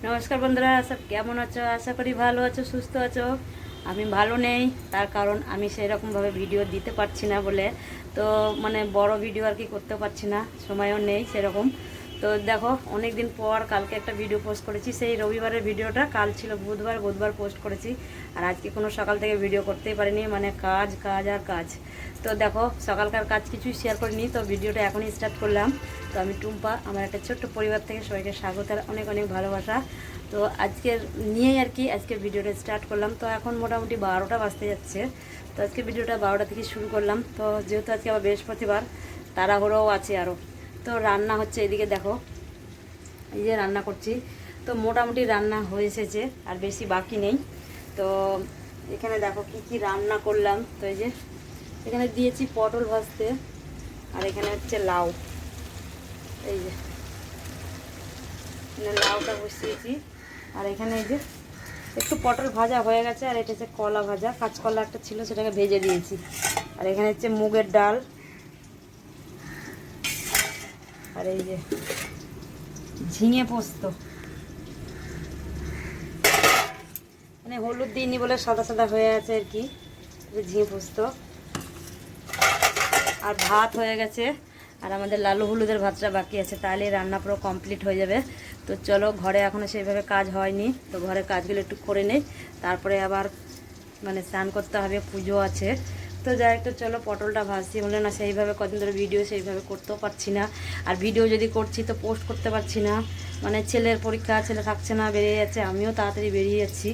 নমস্কার বন্ধুরা, সব কেমন আছো? আশা করি ভালো আছো, সুস্থ আছো। আমি ভালো নেই, তার কারণ আমি সেরকমভাবে ভিডিও দিতে পারছি না বলে, তো মানে বড় ভিডিও আর কি করতে পারছি না, সময়ও নেই সেরকম। তো দেখো, অনেক দিন পর কালকে একটা ভিডিও পোস্ট করেছি, সেই রবিবারের ভিডিওটা। কাল ছিল বুধবার পোস্ট করেছি। আর আজকে কোনো সকাল থেকে ভিডিও করতেই পারিনি, মানে কাজ কাজ আর কাজ। তো দেখো, সকালকার কাজ কিছুই শেয়ার করিনি, তো ভিডিওটা এখনই স্টার্ট করলাম। তো আমি টুম্পা, আমার একটা ছোট্ট পরিবার থেকে সবাইকে স্বাগত আর অনেক অনেক ভালোবাসা। তো আজকের নিয়েই আর কি আজকে ভিডিওটা স্টার্ট করলাম। তো এখন মোটামুটি 12টা বাজতে যাচ্ছে। তো আজকে ভিডিওটা 12টা থেকে শুরু করলাম। তো যেহেতু আজকে আবার বৃহস্পতিবার, তাড়াহুড়োও আছে আরও। তো রান্না হচ্ছে, এদিকে দেখো, এই যে রান্না করছি। তো মোটামুটি রান্না হয়ে এসেছে, আর বেশি বাকি নেই। তো এখানে দেখো কি কি রান্না করলাম। তো এই যে এখানে দিয়েছি পটল ভাজতে, আর এখানে হচ্ছে লাউ। এই যে এখানে লাউটা বসিয়েছি, আর এখানে এই যে একটু পটল ভাজা হয়ে গেছে, আর এটা হচ্ছে কলা ভাজা, কাঁচকলা একটা ছিল সেটাকে ভেজে দিয়েছি। আর এখানে হচ্ছে মুগের ডাল, আর এই যে ঝিঙে পোস্ত। মানে হলুদ দিইনি বলে সাদা সাদা হয়ে আছে আর কি, ঝিঙে পোস্ত। আর ভাত হয়ে গেছে, আর আমাদের লালু হলুদের ভাতটা বাকি আছে, তাহলে রান্না পুরো কমপ্লিট হয়ে যাবে। তো চলো, ঘরে এখনও সেইভাবে কাজ হয়নি, তো ঘরের কাজগুলো একটু করে নেই, তারপরে আবার মানে স্নান করতে হবে, পুজো আছে। তো যাই একটু চলো, পটলটা ভাজছি বলে না, সেইভাবে কদিন ধরে ভিডিও সেইভাবে করতেও পারছি না। আর ভিডিও যদি করছি তো পোস্ট করতে পারছি না, মানে ছেলের পরীক্ষা, ছেলে থাকছে না, বেরিয়ে যাচ্ছে, আমিও তাড়াতাড়ি বেরিয়ে যাচ্ছি,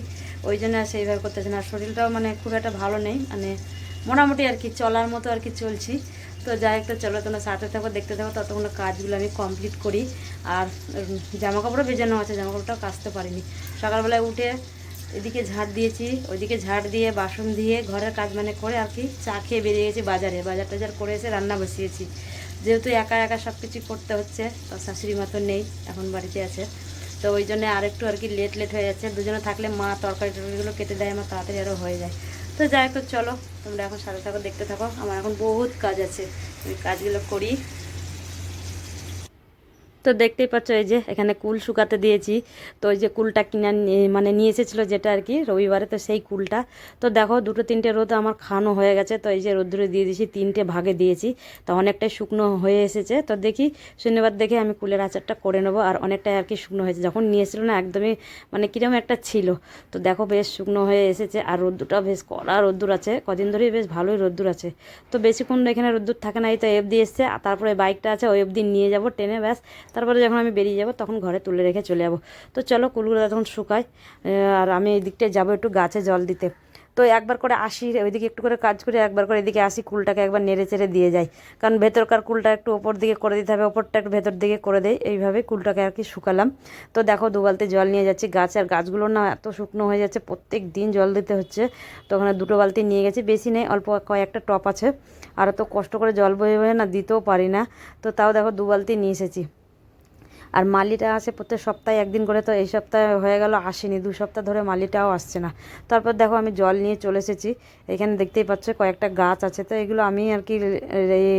ওই জন্য আর সেইভাবে করতেছি না। আর শরীরটাও মানে খুব একটা ভালো নেই, মানে মোটামুটি আর কি চলার মতো আর কি চলছি। তো যাই একটা চলো, তোমরা সাথে থাকো, দেখতে থাকো, ততক্ষণ কাজগুলো আমি কমপ্লিট করি। আর জামাকাপড়ও ভেজানো আছে, জামাকাপড়টাও কাচতে পারিনি। সকালবেলায় উঠে এদিকে ঝাড় দিয়েছি, ওইদিকে ঝাড় দিয়ে বাসন দিয়ে ঘরের কাজ মানে করে আর কি চা খেয়ে বেরিয়ে গেছি বাজারে, বাজার টাজার করে এসে রান্না বসিয়েছি। যেহেতু একা একা সব কিছু করতে হচ্ছে, তো শাশুড়ি মা তো নেই, এখন বাড়িতে আছে। তো ওই জন্য আরেকটু আর কি লেট হয়ে যাচ্ছে। দুজনে থাকলে মা তরকারি টরকারিগুলো কেটে দেয়, আমার তাড়াতাড়ি আরও হয়ে যায়। তো যাই একটু চলো, তোমরা এখন সাথে থাকো, দেখতে থাকো। আমার এখন বহুত কাজ আছে, ওই কাজগুলো করি। তো দেখতেই পাচ্ছ, এই যে এখানে কুল শুকাতে দিয়েছি। তো ওই যে কুলটা কিনে মানে নিয়ে এসেছিলো যেটা আর কি রবিবারে, তো সেই কুলটা। তো দেখো, দুটো তিনটে রোদ আমার খানো হয়ে গেছে। তো এই যে রোদ্দুরে দিয়ে দিয়েছি, তিনটে ভাগে দিয়েছি, তো অনেকটাই শুকনো হয়ে এসেছে। তো দেখি শনিবার দেখে আমি কুলের আচারটা করে নেবো। আর অনেকটাই আর কি শুকনো হয়েছে, যখন নিয়েছিল না একদমই মানে কিরকম একটা ছিল। তো দেখো বেশ শুকনো হয়ে এসেছে, আর রোদ্দুরটাও বেশ কড়া রোদ্দুর আছে, কদিন ধরেই বেশ ভালোই রোদ্দুর আছে। তো বেশিক্ষণ এখানে রোদ্দুর থাকে না, এই তো এফ দিয়ে এসছে, তারপরে বাইকটা আছে, ওই অবধি নিয়ে যাবো টেনে, ব্যাস। তারপরে যখন আমি বেরিয়ে যাব তখন ঘরে তুলে রেখে চলে যাব। তো চলো, কুলগুলো তখন শুকায়, আর আমি এই দিকটায় যাবো একটু গাছে জল দিতে। তো একবার করে আসি, ওইদিকে একটু করে কাজ করে একবার করে এদিকে আসি, কুলটাকে একবার নেড়ে চেড়ে দিয়ে যাই, কারণ ভেতরকার কুলটা একটু ওপর দিকে করে দিতে হবে, ওপরটা একটু ভেতর দিকে করে দেয়, এইভাবে কুলটাকে আর কি শুকালাম। তো দেখো, 2 বালতি জল নিয়ে যাচ্ছি গাছে, আর গাছগুলো না এত শুকনো হয়ে যাচ্ছে, প্রত্যেক দিন জল দিতে হচ্ছে। তো ওখানে 2 বালতি নিয়ে গেছি, বেশি নেই, অল্প কয়েকটা টপ আছে, আর তো কষ্ট করে জল বয়ে বয়ে না দিতেও পারি না। তো তাও দেখো 2 বালতি নিয়ে এসেছি। আর মালিটা আসে প্রত্যেক সপ্তাহে একদিন করে, তো এই সপ্তাহে হয়ে গেল আসেনি, 2 সপ্তাহ ধরে মালিটাও আসছে না। তারপর দেখো আমি জল নিয়ে চলে এসেছি। এখানে দেখতেই পাচ্ছ কয়েকটা গাছ আছে, তো এগুলো আমি আর কি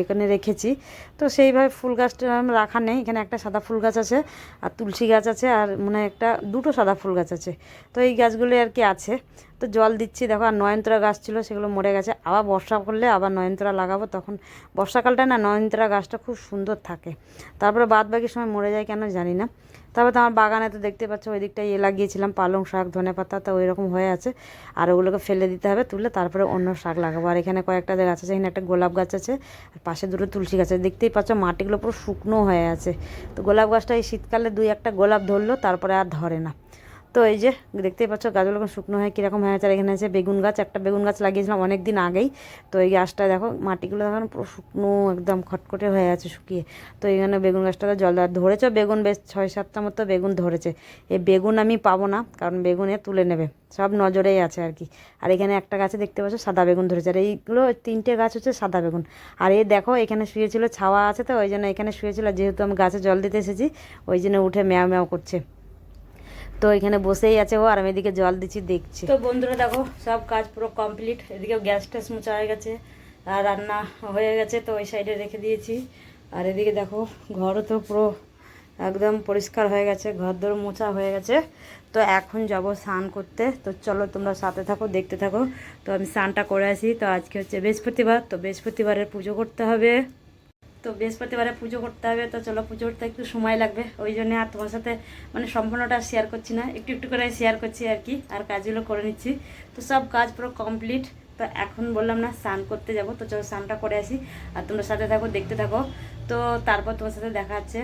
এখানে রেখেছি। তো সেইভাবে ফুল গাছটা রাখা নেই, এখানে একটা সাদা ফুল গাছ আছে, আর তুলসী গাছ আছে, আর মনে হয় দুটো সাদা ফুল গাছ আছে। তো এই গাছগুলো আর কি আছে। তো জল দিচ্ছি দেখো, আর নয়নতারা গাছ ছিল সেগুলো মরে গেছে, আবার বর্ষা করলে আবার নয়নতারা লাগাবো, তখন বর্ষাকালটা না নয়নতারা গাছটা খুব সুন্দর থাকে। তারপরে বাদ বাকি সময় মরে যায় কেন জানি না। তারপরে তো আমার বাগানে তো দেখতে পাচ্ছ ওই দিকটায় লাগিয়েছিলাম পালং শাক, ধনেপাতা, তো ওই রকম হয়ে আছে, আর ওগুলোকে ফেলে দিতে হবে, তুলে তারপরে অন্য শাক লাগাবো। আর এখানে কয়েকটা গাছ আছে, এখানে একটা গোলাপ গাছ আছে, আর পাশে দুটো তুলসী গাছ আছে। দেখতেই পাচ্ছ মাটিগুলো পুরো শুকনো হয়ে আছে। তো গোলাপ গাছটা এই শীতকালে 2-1টা গোলাপ ধরলো, তারপরে আর ধরে না। তো এই যে দেখতেই পাচ্ছ গাছগুলো শুকনো হয়ে কীরকম হয়ে আছে। আর এখানে আছে বেগুন গাছ, একটা বেগুন গাছ লাগিয়েছিলাম অনেক দিন আগেই। তো এই গাছটা দেখো মাটিগুলো এখন পুরো শুকনো, একদম খটখটে হয়ে আছে শুকিয়ে। তো এইখানে বেগুন গাছটাতে জল দেওয়া ধরেছে, বেগুন বেশ 6-7টা মতো বেগুন ধরেছে। এই বেগুন আমি পাবো না, কারণ বেগুনে তুলে নেবে, সব নজরেই আছে আর কি। আর এখানে একটা গাছে দেখতে পাচ্ছ সাদা বেগুন ধরেছে, আর এইগুলো 3টে গাছ হচ্ছে সাদা বেগুন। আর এই দেখো এখানে শুয়েছিল, ছাওয়া আছে তো ওই জন্য এখানে শুয়েছিল, যেহেতু আমি গাছে জল দিতে এসেছি ওই জন্য উঠে ম্যাও ম্যাও করছে। তো এখানে বসেই আছে ও, আর আমি এদিকে জল দিচ্ছি দেখছি। তো বন্ধুরা দেখো, সব কাজ পুরো কমপ্লিট, এদিকেও গ্যাস ট্যাস মোছা হয়ে গেছে, আর রান্না হয়ে গেছে, তো ওই সাইডে রেখে দিয়েছি। আর এদিকে দেখো ঘরও তো পুরো একদম পরিষ্কার হয়ে গেছে, ঘরদোর মোছা হয়ে গেছে। তো এখন যাব স্নান করতে। তো চলো তোমরা সাথে থাকো, দেখতে থাকো। তো আমি স্নানটা করে আসি। তো আজকে হচ্ছে বৃহস্পতিবার, তো বৃহস্পতিবারের পুজো করতে হবে। তো বৃহস্পতিবারে পুজো করতে হবে, তো চলো পুজো করতে একটু সময় লাগবে, ওই জন্য আর তোমার সাথে মানে সম্পূর্ণটা শেয়ার করছি না, একটু একটু করে শেয়ার করছি আর কি, আর কাজগুলো করে নিচ্ছি। তো সব কাজ পুরো কমপ্লিট। তো এখন বললাম না স্নান করতে যাব, তো চলো স্নানটা করে আসি আর তোমরা সাথে থাকো, দেখতে থাকো। তো তারপর তোমার সাথে দেখা হচ্ছে।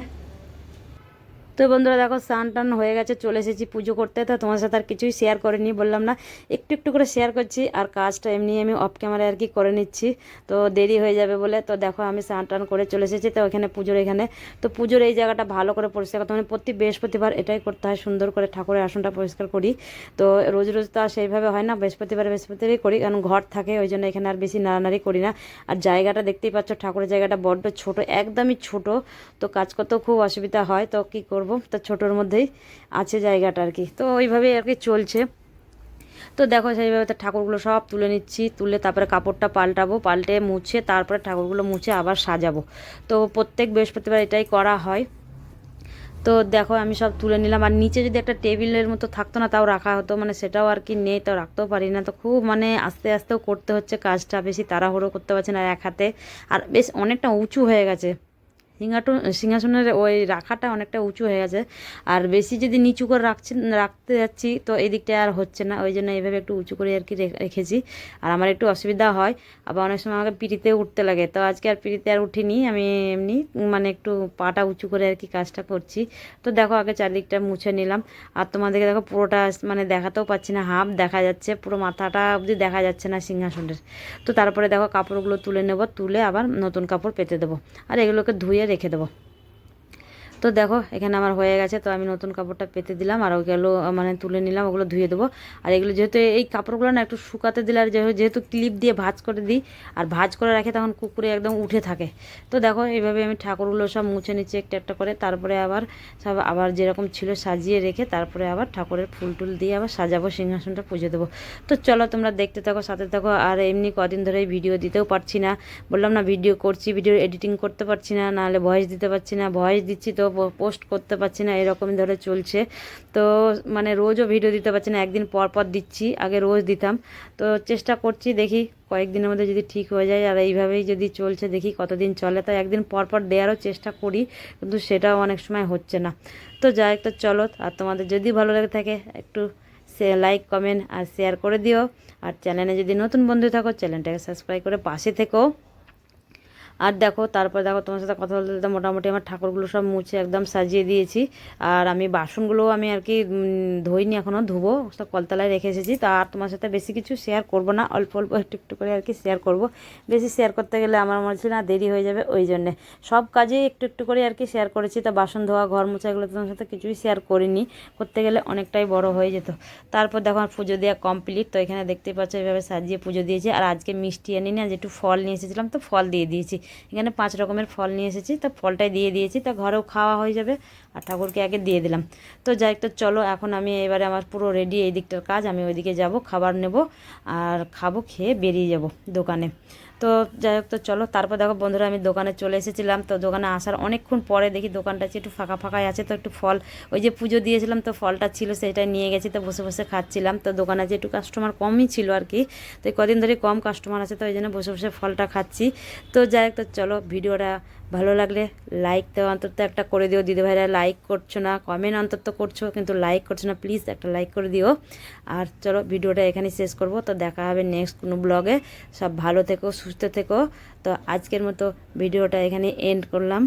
তো বন্ধুরা দেখো স্নান টান হয়ে গেছে, চলে এসেছি পুজো করতে। তো তোমার সাথে আর কিছুই শেয়ার করিনি, বললাম না একটু একটু করে শেয়ার করছি, আর কাজটা এমনি আমি অফ ক্যামেরায় আর কি করে নিচ্ছি, তো দেরি হয়ে যাবে বলে। তো দেখো আমি স্নান টান করে চলে এসেছি। তো ওখানে পুজোর এখানে, তো পুজোর এই জায়গাটা ভালো করে পরিষ্কার করতে, মানে প্রতি বৃহস্পতিবার এটাই করতে হয়, সুন্দর করে ঠাকুরের আসনটা পরিষ্কার করি। তো রোজ রোজ তো আর সেইভাবে হয় না, বৃহস্পতিবারই করি, কারণ ঘর থাকে ওই জন্য এখানে আর বেশি নাড়ানাড়ি করি না। আর জায়গাটা দেখতেই পাচ্ছ, ঠাকুরের জায়গাটা বড্ড ছোট, একদমই ছোট। তো কাজ করতেও খুব অসুবিধা হয়, তো কী করব, তো ছোটোর মধ্যেই আছে জায়গাটা আর কি, তো ওইভাবেই আর কি চলছে। তো দেখো সেইভাবে তো ঠাকুরগুলো সব তুলে নিচ্ছি, তুলে তারপরে কাপড়টা পাল্টাবো, পাল্টে মুছে তারপরে ঠাকুরগুলো মুছে আবার সাজাবো। তো প্রত্যেক বৃহস্পতিবার এটাই করা হয়। তো দেখো আমি সব তুলে নিলাম, আর নিচে যদি একটা টেবিলের মতো থাকতো না তাও রাখা হতো, মানে সেটাও আর কি নেই, তাও রাখতেও পারি না। তো খুব মানে আস্তে আস্তেও করতে হচ্ছে কাজটা, বেশি তাড়াহুড়ো করতে পারছি না এক হাতে। আর বেশ অনেকটা উঁচু হয়ে গেছে সিংহাসনের ওই রাখাটা, অনেকটা উঁচু হয়ে গেছে। আর বেশি যদি নিচু করে রাখতে যাচ্ছি তো এই দিকটা আর হচ্ছে না, ওই জন্য এইভাবে একটু উঁচু করে আর কি রেখেছি। আর আমার একটু অসুবিধা হয়, আবার অনেক সময় আমাকে পিঁড়িতে উঠতে লাগে, তো আজকে আর পিঁড়িতে আর উঠিনি, আমি এমনি মানে একটু পাটা উঁচু করে আর কি কাজটা করছি। তো দেখো আগে চারদিকটা মুছে নিলাম। আর তোমাদেরকে দেখো পুরোটা মানে দেখাতেও পাচ্ছি না, হাফ দেখা যাচ্ছে, পুরো মাথাটা অবধি দেখা যাচ্ছে না সিংহাসনের। তো তারপরে দেখো কাপড়গুলো তুলে নেব, তুলে আবার নতুন কাপড় পেতে দেবো, আর এগুলোকে ধুয়ে রেখে দেবো। তো দেখো এখানে আমার হয়ে গেছে, তো আমি নতুন কাপড়টা পেতে দিলাম, আর ওগুলো মানে তুলে নিলাম, ওগুলো ধুয়ে দেবো। আর এগুলো যেহেতু এই কাপড়গুলো না একটু শুকাতে দিলে, আর যেহেতু ক্লিপ দিয়ে ভাঁজ করে দিই, আর ভাঁজ করে রাখে তখন কুকুরে একদম উঠে থাকে। তো দেখো এইভাবে আমি ঠাকুরগুলো সব মুছে নিচ্ছি একটা একটা করে, তারপরে আবার সব আবার যেরকম ছিল সাজিয়ে রেখে তারপরে আবার ঠাকুরের ফুল টুল দিয়ে আবার সাজাবো, সিংহাসনটা পুজো দেবো। তো চলো তোমরা দেখতে থাকো, সাথে থাকো। আর এমনি কদিন ধরে ভিডিও দিতেও পারছি না, বললাম না ভিডিও করছি, ভিডিও এডিটিং করতে পারছি না, নাহলে ভয়েস দিতে পারছি না, ভয়েস দিচ্ছি তো পোস্ট করতে পারছি না, এরকম ধরে চলছে। তো মানে রোজও ভিডিও দিতে পারছি না, একদিন পর পর দিচ্ছি, আগে রোজ দিতাম। তো চেষ্টা করছি, দেখি কয়েকদিনের মধ্যে যদি ঠিক হয়ে যায়, আর এইভাবেই যদি চলছে দেখি কতদিন চলে। তো একদিন পর পর দেওয়ারও চেষ্টা করি, কিন্তু সেটাও অনেক সময় হচ্ছে না। তো যাই, তো চলো, আর তোমাদের যদি ভালো লাগে থাকে একটু লাইক কমেন্ট আর শেয়ার করে দিও। আর চ্যানেলে যদি নতুন বন্ধু থাকো চ্যানেলটাকে সাবস্ক্রাইব করে পাশে থেকো। আর দেখো তারপর দেখো তোমার সাথে কথা বলতে বলতে মোটামুটি আমার ঠাকুরগুলো সব মুছে একদম সাজিয়ে দিয়েছি। আর আমি বাসনগুলোও আমি আর কি ধুইনি, এখনও ধুবো, সব কলতলায় রেখে এসেছি। তা আর তোমার সাথে বেশি কিছু শেয়ার করব না, অল্প অল্প একটু একটু করে আর কি শেয়ার করব। বেশি শেয়ার করতে গেলে আমার মনে হচ্ছে না দেরি হয়ে যাবে, ওই জন্যে সব কাজেই একটু একটু করে আর কি শেয়ার করেছি। তা বাসন ধোয়া, ঘর মোছা, এগুলো তোমার সাথে কিছুই শেয়ার করিনি, করতে গেলে অনেকটাই বড় হয়ে যেত। তারপর দেখো আমার পুজো দেওয়া কমপ্লিট। তো এখানে দেখতেই পাচ্ছ এইভাবে সাজিয়ে পুজো দিয়েছি। আর আজকে মিষ্টি আনি না, যেটু ফল নিয়ে এসেছিলাম, তো ফল দিয়ে দিয়েছি। এখানে 5 রকমের ফল নিয়ে এসেছি, তো ফলটাই দিয়ে দিয়েছি, তো ঘরেও খাওয়া হয়ে যাবে, আর ঠাকুরকে আগে দিয়ে দিলাম। তো যাই, তো চলো এখন আমি এবারে আমার পুরো রেডি, এই দিকটার কাজ, আমি ওইদিকে যাব, খাবার নেব আর খাবো, খেয়ে বেরিয়ে যাব দোকানে। তো যাই হোক, তো চলো। তারপর দেখো বন্ধুরা আমি দোকানে চলে এসেছিলাম। তো দোকানে আসার অনেকক্ষণ পরে দেখি দোকানটা একটু ফাঁকা ফাঁকাই আছে, তো একটু ফল, ওই যে পুজো দিয়েছিলাম তো ফলটা ছিল সেটাই নিয়ে গেছি, তো বসে বসে খাচ্ছিলাম। তো দোকানে যে একটু কাস্টমার কমই ছিল আর কি, তো কদিন ধরে কম কাস্টমার আছে, তো ওই জন্য বসে বসে ফলটা খাচ্ছি। তো যাই হোক, তো চলো, ভিডিওটা ভালো লাগলে লাইক তো অন্তত একটা করে দিও। দিদিভাইরা লাইক করছো না, কমেন্ট অন্তত করছো, কিন্তু লাইক করছো না, প্লিজ একটা লাইক করে দিও। আর চলো ভিডিওটা এখানে শেষ করব, তো দেখা হবে নেক্সট কোনো ব্লগে। সব ভালো থেকো, সুস্থ থেকো। তো আজকের মতো ভিডিওটা এখানে এন্ড করলাম।